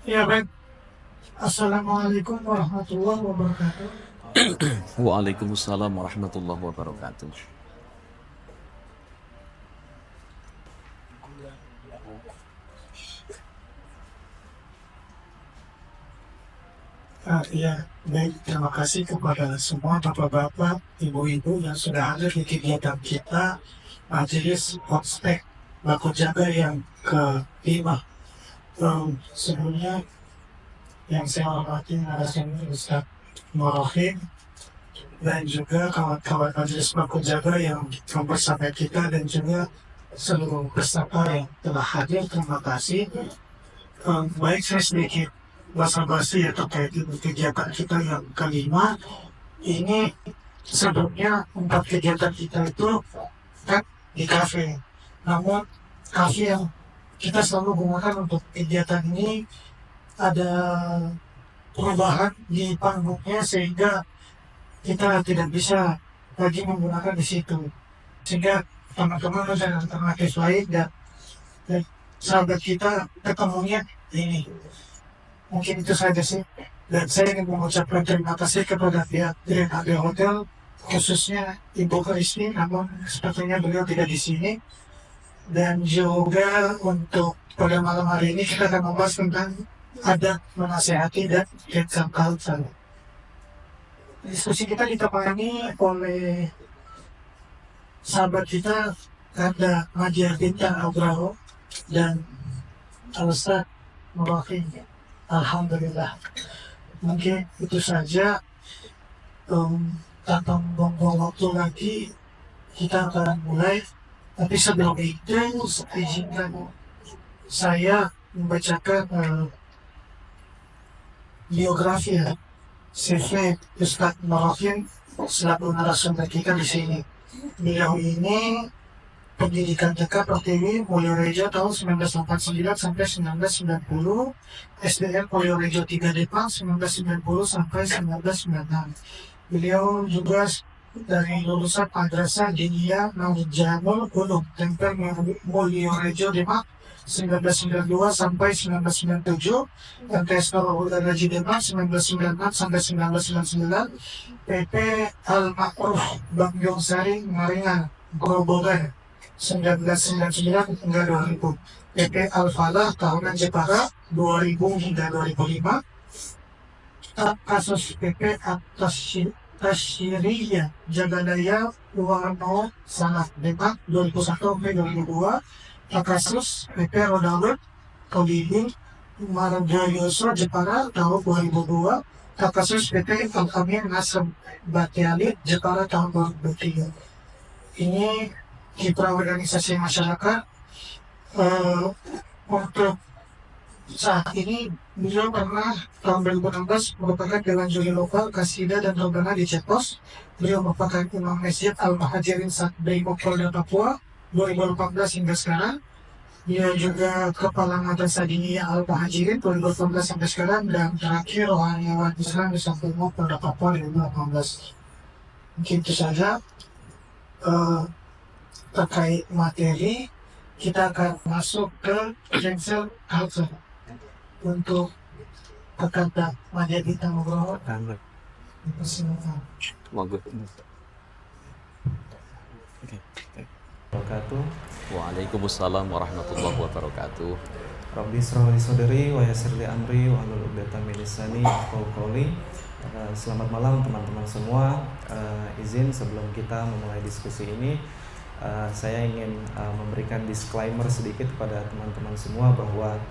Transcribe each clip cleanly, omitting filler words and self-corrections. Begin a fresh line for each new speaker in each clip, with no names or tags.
Ya baik. Assalamualaikum warahmatullahi wabarakatuh.
Waalaikumsalam warahmatullahi wabarakatuh.
Ya, baik. Terima kasih kepada semua bapak-bapak, ibu-ibu yang sudah hadir di kegiatan kita Majelis Ospek Baku Jaga yang kelima. Sebelumnya yang saya hormati narasumber Ustaz Nurrohim dan juga kawan-kawan Majelis Baku Jaga yang mempersama kita dan juga seluruh peserta yang telah hadir. Terima kasih. Baik, saya sedikit basa-basi ya terkait dengan kegiatan kita yang kelima. Ini sebelumnya empat kegiatan kita itu kan di kafe. Namun kafe yang kita selalu gunakan untuk kegiatan ini ada perubahan di panggungnya sehingga kita tidak bisa lagi menggunakan di situ. Sehingga teman-teman dengan alternatif lain dan sahabat kita ketemunya ini. Mungkin itu saja sih. Dan saya ingin mengucapkan terima kasih kepada pihak Greenade Hotel, khususnya Ibu Kristi, namun sepertinya beliau tidak di sini. Dan juga untuk pada malam hari ini kita akan membahas tentang adat menasehati dan cancel culture. Diskusi kita ditemani oleh sahabat kita Anda Nadia Bintang Abraho dan Al-Ustaz Murafin. Alhamdulillah. Mungkin itu saja. Tanpa membuang waktu lagi kita akan mulai. Tapi sebelum itu izinkan saya membacakan biografi ya, CV Ustadz Marofin selaku narasumber kita di sini. Beliau ini pendidikan TK Pertiwi Mulyorejo tahun 1989 sampai 1990, SDN Mulyorejo 3 Depang 1990 sampai 1996. Beliau juga dari lulusan Madrasah Diniyah Naujanul Ulum Tempel Mulyorejo Demak 1992 sampai 1997, dan tes Haji Demak 1996 sampai 1999, PP Al-Ma'ruf Bang Yongsari Maringan Grobogan 1999 hingga 2000, PP Al-Falah Tahunan Jepara 2000 hingga 2005, kasus PP Tasyiriyah Jagadaya Warno Sangat Demak 2001 sampai 2002, kasus PP Rodawet Kodini Marjoyoso Jepara tahun 2002, kasus PP Al-Amin Nasr Batiali Jepara tahun 2003. Ini kiprah organisasi masyarakat. Untuk saat ini beliau pernah tahun 2016 merupakan Dewan Juri Lokal Kasida dan Rebana di Cepos. Beliau merupakan Imam Masjid Al-Mahajirin Brimo Polda Papua 2018 hingga sekarang. Dia juga Kepala Madrasah Diniyah Al-Mahajirin 2018 sampai sekarang, dan terakhir Rohaniawan Islam di Sampurno Polda Papua 2018. Mungkin itu saja terkait materi. Kita akan masuk ke cancel culture. Untuk kata Madia Bintang Nugroho, dipersilakan.
Wabarakatuh.
Waalaikumsalam warahmatullahi wabarakatuh.
Rabbi shrah li sadri wa yassir li amri wa hlul 'uqdatam min lisani yafqahu qawli. Selamat malam teman-teman semua. Izin sebelum kita memulai diskusi ini, saya ingin memberikan disclaimer sedikit kepada teman-teman semua bahwa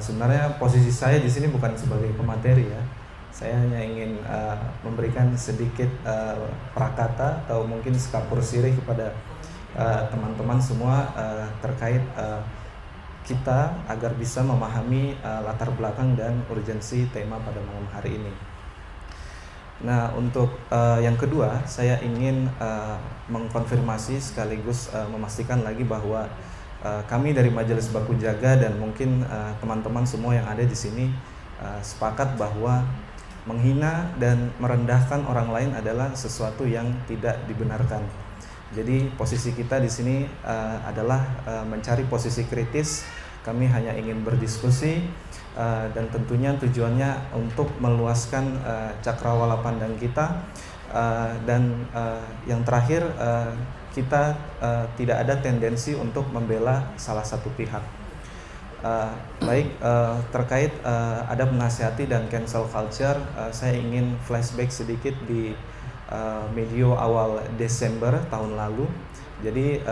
sebenarnya posisi saya di sini bukan sebagai pemateri ya. Saya hanya ingin memberikan sedikit prakata atau mungkin sekapur sirih kepada teman-teman semua terkait kita agar bisa memahami latar belakang dan urgensi tema pada malam hari ini. Nah, untuk yang kedua, saya ingin mengkonfirmasi sekaligus memastikan lagi bahwa kami dari Majelis Baku Jaga dan mungkin teman-teman semua yang ada di sini sepakat bahwa menghina dan merendahkan orang lain adalah sesuatu yang tidak dibenarkan. Jadi posisi kita di sini adalah mencari posisi kritis Kami hanya ingin berdiskusi dan tentunya tujuannya untuk meluaskan cakrawala pandang kita, dan yang terakhir kita tidak ada tendensi untuk membela salah satu pihak. Terkait ada menasihati dan cancel culture, saya ingin flashback sedikit di medio awal Desember tahun lalu. Jadi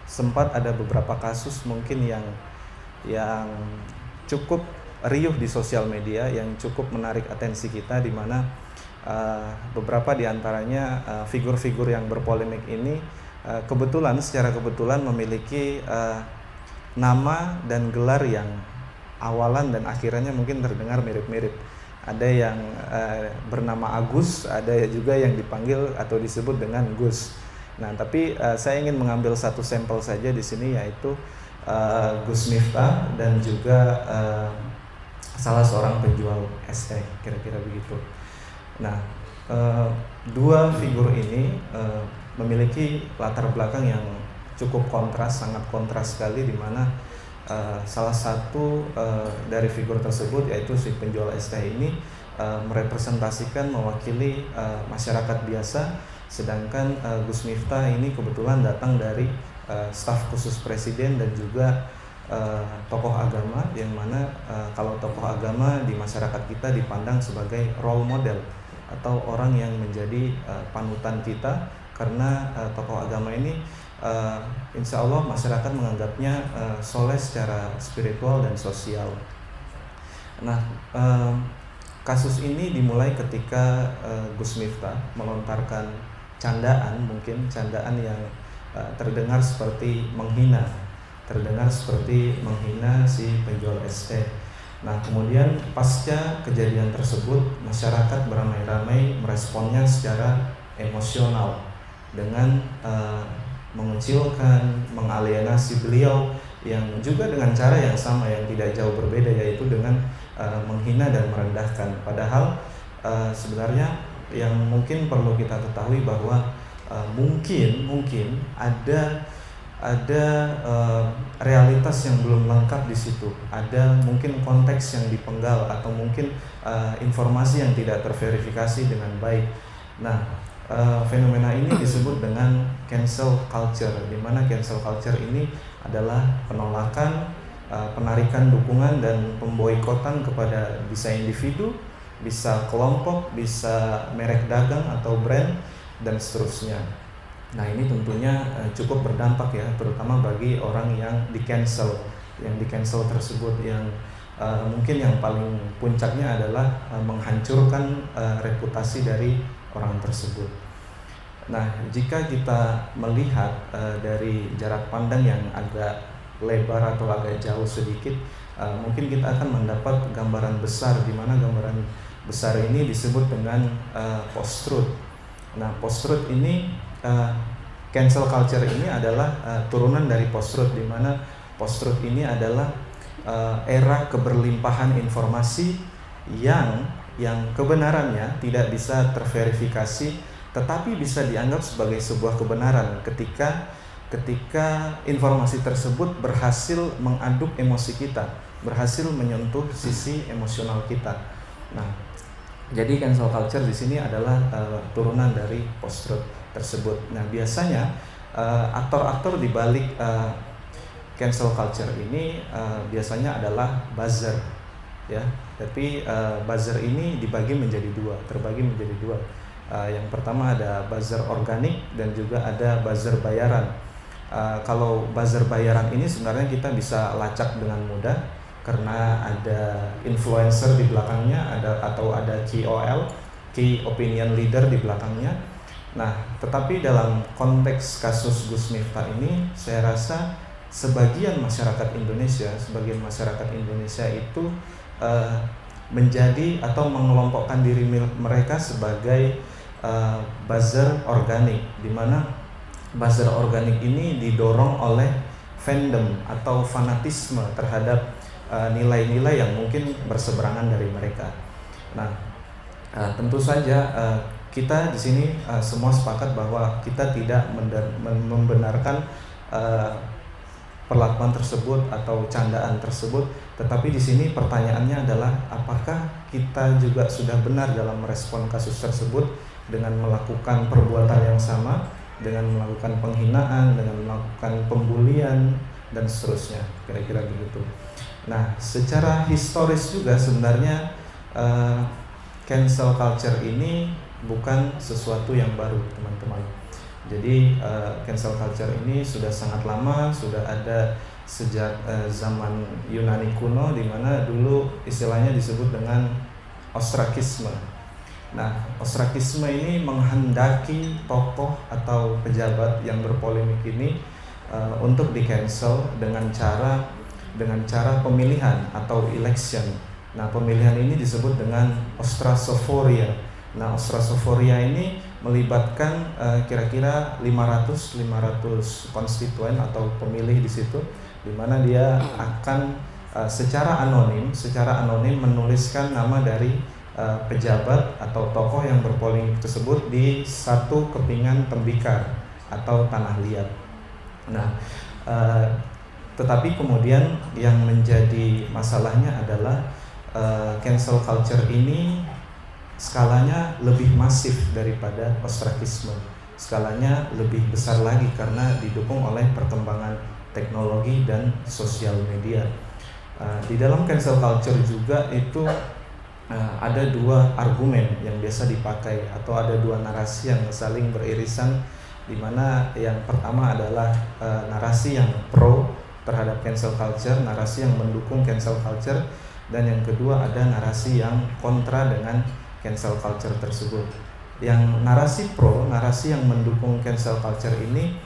sempat ada beberapa kasus mungkin yang cukup riuh di sosial media, yang cukup menarik atensi kita, di mana beberapa di antaranya figur-figur yang berpolemik ini secara kebetulan memiliki nama dan gelar yang awalan dan akhirannya mungkin terdengar mirip-mirip. Ada yang bernama Agus, ada juga yang dipanggil atau disebut dengan Gus. Nah, tapi saya ingin mengambil satu sampel saja di sini, yaitu Gus Miftah dan juga salah seorang penjual es teh, kira-kira begitu. Nah, dua figur ini memiliki latar belakang yang cukup kontras, sangat kontras sekali, di mana salah satu dari figur tersebut, yaitu si penjual es teh ini, merepresentasikan, mewakili masyarakat biasa, sedangkan Gus Miftah ini kebetulan datang dari staf khusus presiden dan juga tokoh agama, yang mana kalau tokoh agama di masyarakat kita dipandang sebagai role model atau orang yang menjadi panutan kita, karena tokoh agama ini insya Allah masyarakat menganggapnya soleh secara spiritual dan sosial. Nah, kasus ini dimulai ketika Gus Miftah melontarkan candaan yang terdengar seperti menghina si penjual es teh. Nah, kemudian pasca kejadian tersebut, masyarakat beramai-ramai meresponnya secara emosional dengan mengecilkan, mengalienasi beliau, yang juga dengan cara yang sama, yang tidak jauh berbeda, yaitu dengan menghina dan merendahkan. Padahal sebenarnya yang mungkin perlu kita ketahui bahwa mungkin ada realitas yang belum lengkap di situ. Ada mungkin konteks yang dipenggal, atau mungkin informasi yang tidak terverifikasi dengan baik. Nah, fenomena ini disebut dengan cancel culture, di mana cancel culture ini adalah penolakan, penarikan dukungan dan pemboikotan kepada bisa individu, bisa kelompok, bisa merek dagang atau brand, dan seterusnya. Nah, ini tentunya cukup berdampak ya, terutama bagi orang yang di cancel tersebut, yang mungkin yang paling puncaknya adalah menghancurkan reputasi dari orang tersebut. Nah, jika kita melihat dari jarak pandang yang agak lebar atau agak jauh sedikit, mungkin kita akan mendapat gambaran besar, di mana gambaran besar ini disebut dengan post-truth. Nah, post-truth ini, cancel culture ini adalah turunan dari post-truth, di mana post-truth ini adalah era keberlimpahan informasi yang kebenarannya tidak bisa terverifikasi, tetapi bisa dianggap sebagai sebuah kebenaran ketika informasi tersebut berhasil mengaduk emosi kita, berhasil menyentuh sisi emosional kita. Nah, jadi cancel culture di sini adalah turunan dari post-truth tersebut. Nah, biasanya aktor-aktor di balik cancel culture ini biasanya adalah buzzer, ya. Tapi buzzer ini terbagi menjadi dua. Yang pertama ada buzzer organik dan juga ada buzzer bayaran. Kalau buzzer bayaran ini sebenarnya kita bisa lacak dengan mudah, karena ada influencer di belakangnya, atau ada KOL, Key Opinion Leader di belakangnya. Nah, tetapi dalam konteks kasus Gus Miftah ini, saya rasa sebagian masyarakat Indonesia itu menjadi atau mengelompokkan diri mereka sebagai buzzer organik, di mana buzzer organik ini didorong oleh fandom atau fanatisme terhadap nilai-nilai yang mungkin berseberangan dari mereka. Nah, tentu saja kita di sini semua sepakat bahwa kita tidak membenarkan perlakuan tersebut atau candaan tersebut, tetapi di sini pertanyaannya adalah apakah kita juga sudah benar dalam merespon kasus tersebut dengan melakukan perbuatan yang sama, dengan melakukan penghinaan, dengan melakukan pembulian dan seterusnya, kira-kira begitu. Nah, secara historis juga sebenarnya cancel culture ini bukan sesuatu yang baru, teman-teman. Jadi cancel culture ini sudah sangat lama, sudah ada sejak zaman Yunani kuno, di mana dulu istilahnya disebut dengan ostrakisme. Nah, ostrakisme ini menghendaki tokoh atau pejabat yang berpolemik ini untuk di-cancel dengan cara pemilihan atau election. Nah, pemilihan ini disebut dengan ostrasoforia. Nah, ostrasoforia ini melibatkan kira-kira 500 konstituen atau pemilih di situ, di mana dia akan secara anonim menuliskan nama dari pejabat atau tokoh yang berpolemik tersebut di satu kepingan tembikar atau tanah liat. Nah, tetapi kemudian yang menjadi masalahnya adalah cancel culture ini skalanya lebih masif daripada ostrakisme. Skalanya lebih besar lagi karena didukung oleh perkembangan teknologi dan sosial media. Di dalam cancel culture juga itu ada dua argumen yang biasa dipakai atau ada dua narasi yang saling beririsan, di mana yang pertama adalah narasi yang pro terhadap cancel culture, narasi yang mendukung cancel culture, dan yang kedua ada narasi yang kontra dengan cancel culture tersebut. Yang narasi pro, narasi yang mendukung cancel culture ini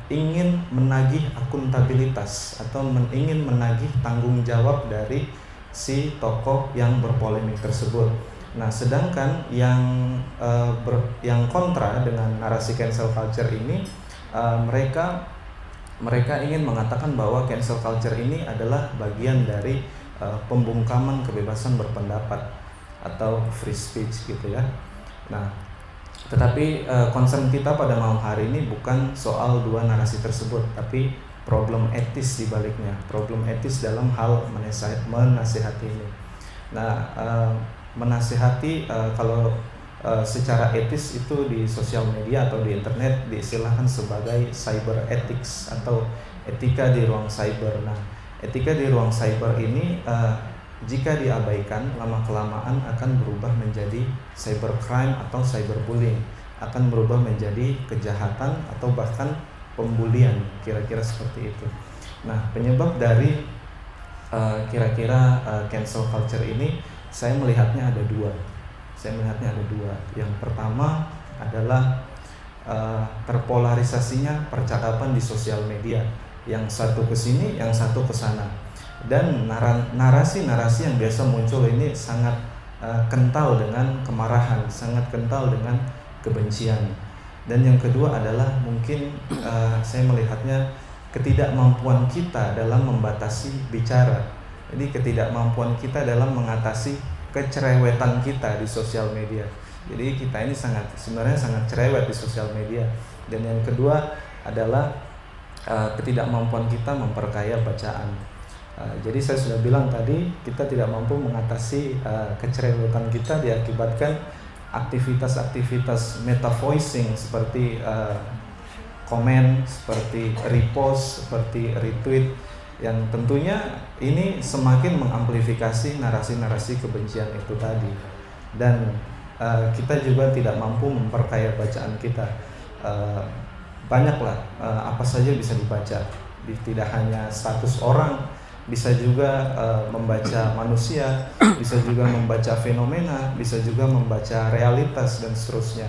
ingin menagih akuntabilitas atau ingin menagih tanggung jawab dari si tokoh yang berpolemik tersebut. Nah, sedangkan yang kontra dengan narasi cancel culture ini, mereka ingin mengatakan bahwa cancel culture ini adalah bagian dari pembungkaman kebebasan berpendapat atau free speech gitu ya. Nah, tetapi concern kita pada malam hari ini bukan soal dua narasi tersebut, tapi problem etis di baliknya, problem etis dalam hal menasihati ini. Nah, menasihati kalau secara etis itu di sosial media atau di internet diistilahkan sebagai cyber ethics atau etika di ruang cyber. Nah, etika di ruang cyber ini jika diabaikan, lama-kelamaan akan berubah menjadi cybercrime atau cyberbullying, akan berubah menjadi kejahatan atau bahkan pembulian, kira-kira seperti itu. Nah, penyebab dari kira-kira cancel culture ini, saya melihatnya ada dua. Yang pertama adalah terpolarisasinya percakapan di sosial media, yang satu ke sini, yang satu ke sana. Dan narasi-narasi yang biasa muncul ini sangat kental dengan kemarahan, sangat kental dengan kebencian. Dan yang kedua adalah mungkin saya melihatnya ketidakmampuan kita dalam membatasi bicara. Jadi ketidakmampuan kita dalam mengatasi kecerewetan kita di sosial media. Jadi kita ini sebenarnya sangat cerewet di sosial media. Dan yang kedua adalah ketidakmampuan kita memperkaya bacaan. Jadi saya sudah bilang tadi, kita tidak mampu mengatasi kecerewetan kita diakibatkan aktivitas-aktivitas meta voicing seperti komen, seperti repost, seperti retweet, yang tentunya ini semakin mengamplifikasi narasi-narasi kebencian itu tadi. Dan kita juga tidak mampu memperkaya bacaan kita. Banyaklah apa saja bisa dibaca, tidak hanya status orang, bisa juga membaca manusia, bisa juga membaca fenomena, bisa juga membaca realitas dan seterusnya.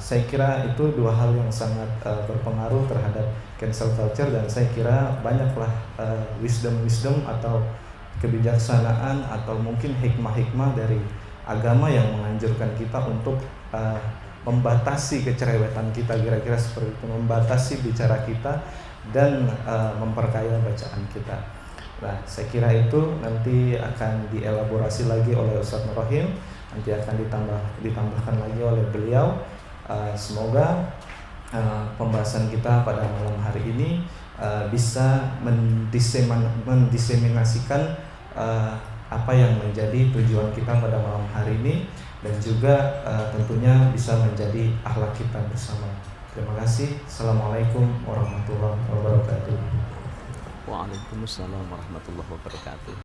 Saya kira itu dua hal yang sangat berpengaruh terhadap cancel culture, dan saya kira banyaklah wisdom atau kebijaksanaan atau mungkin hikmah-hikmah dari agama yang menganjurkan kita untuk membatasi kecerewetan kita, kira-kira seperti itu, membatasi bicara kita dan memperkaya bacaan kita. Nah, saya kira itu nanti akan dielaborasi lagi oleh Ustadz Nur Rahim, nanti akan ditambahkan lagi oleh beliau. Semoga pembahasan kita pada malam hari ini bisa mendiseminasikan apa yang menjadi tujuan kita pada malam hari ini, dan juga tentunya bisa menjadi akhlak kita bersama. Terima kasih. Assalamualaikum warahmatullahi wabarakatuh.
Waalaikumsalam warahmatullahi wabarakatuh.